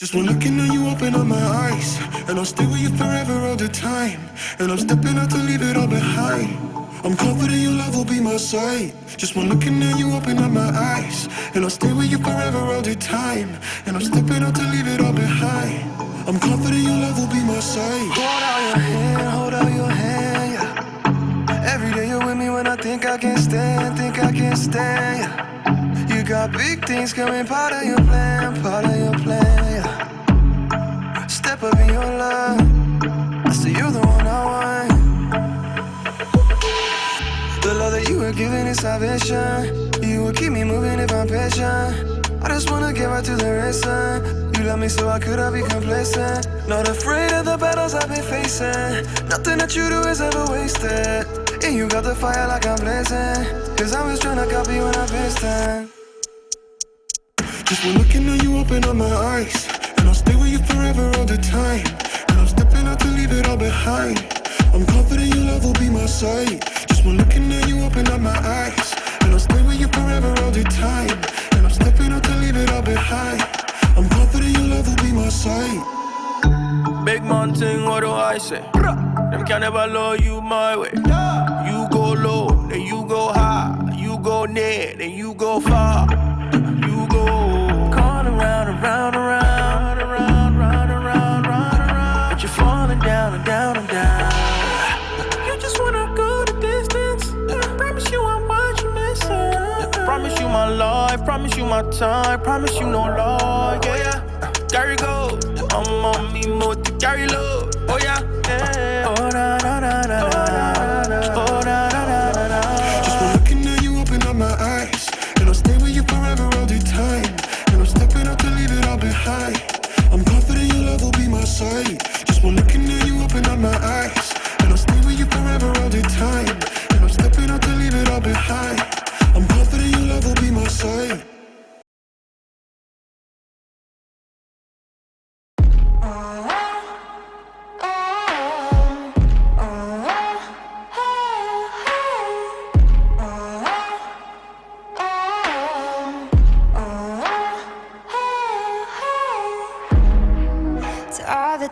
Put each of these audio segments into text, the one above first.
Just one looking at you open up my eyes, and I'll stay with you forever all the time. And I'm stepping out to leave it all behind. I'm confident your love will be my sight. Just one looking at you open up my eyes, and I'll stay with you forever all the time. And I'm stepping out to leave it all behind. I'm confident your love will be my sight. Hold out your hand, yeah. Every day you're with me when I think I can't stand, yeah. You got big things coming, part of your plan, yeah. Step up in your love, I say you're the one I want. The love that you were giving is salvation. You will keep me moving if I'm patient. I just wanna get right to the racing. You love me so I could not be complacent. Not afraid of the battles I've been facing. Nothing that you do is ever wasted. And you got the fire like I'm blazing. Cause I was tryna copy when I pissed in. Just one looking at you open up my eyes, and I'll stay with you forever all the time. And I'm stepping out to leave it all behind. I'm confident your love will be my sight. Just one looking at you open up my eyes, and I'll stay with you forever all the time. And I'm stepping out to leave it all behind. I'm confident your love will be my sight. Big mountain, what do I say? Them can never love you my way. You go low, then you go high. You go near, then you go far. You go going around, around, around, around, around, around, around. But you're falling down and down and down. You just wanna go the distance. Promise you I'm what you missing. Promise you my life, promise you my time, promise you no lie, yeah. Carry go, I'm on me more to carry load, oh yeah, yeah. Oh na na na na na, oh na na na na na. Just one looking at you open up my eyes, and I'll stay with you forever all the time. And I'm stepping out to leave it all behind. I'm confident your love will be my sight. Just one looking at you open up my eyes, and I'll stay with you forever all the time. And I'm stepping out to leave it all behind. I'm confident your love will be my sight.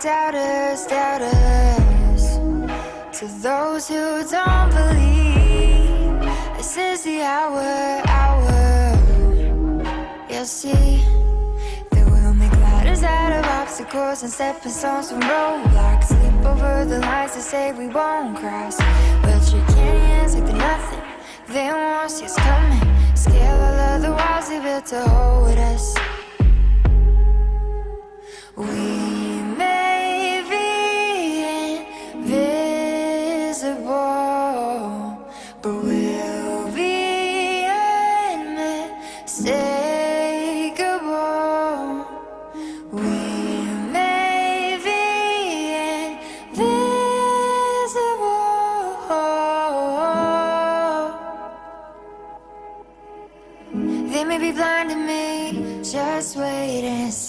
Doubters, to those who don't believe, this is the hour. You'll see that we'll make ladders out of obstacles and stepping stones from roadblocks. Leap over the lines to say we won't cross, but your canyons like they're nothing. They won't see us coming. Scale all of the walls they built to hold us. We may be invisible, but we'll be unmistakable. We may be invisible. They may be blind to me, just wait and see.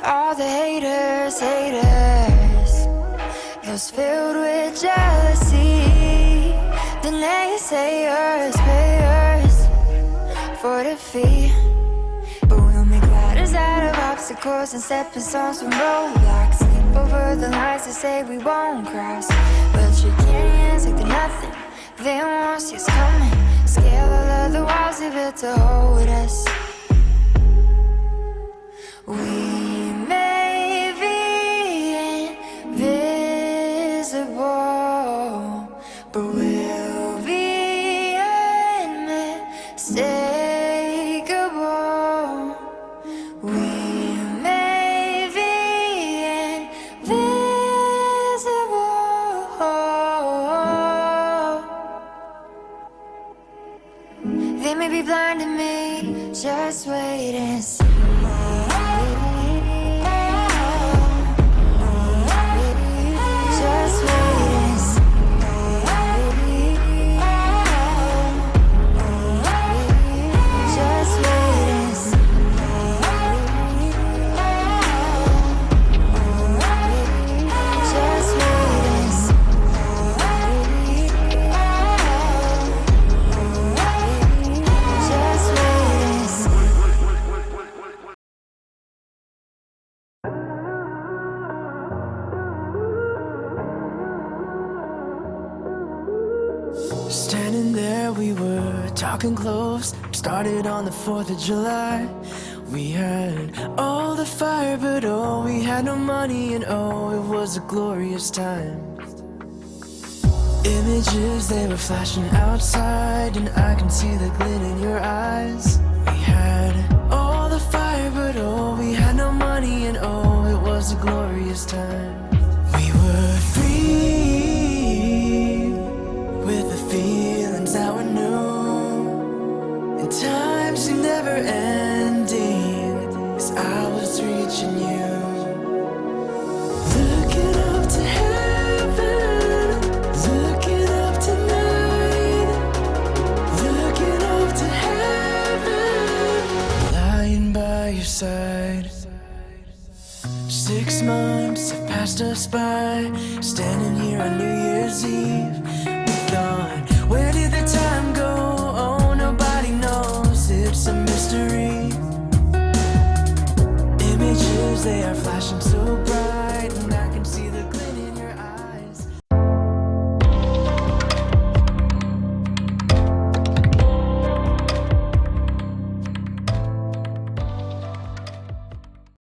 All the haters, those filled with jealousy, the naysayers, payers for defeat. But we'll make ladders out of obstacles and stepping stones from roadblocks. Leap over the lines to say we won't cross, but your canyons like they're nothing. They won't see us coming. Scale all of the walls they built to hold us. We may be invisible, but we'll be unmistakable. We may be invisible. They may be blind to me. Standing there, we were talking close. Started on the 4th of July. We had all the fire, but oh, we had no money, and oh, it was a glorious time. Images, they were flashing outside, and I can see the glint in your eyes. We had all the fire, but oh, we had no money, and oh, it was a glorious time. We were free, with the feelings that were new, and time seemed never ending, as I was reaching you. Looking up to heaven, looking up tonight, looking up to heaven, lying by your side. 6 months have passed us by, standing here on New Year's Eve. We thought, where did the time go? Oh, nobody knows, it's a mystery. Images, they are flashing so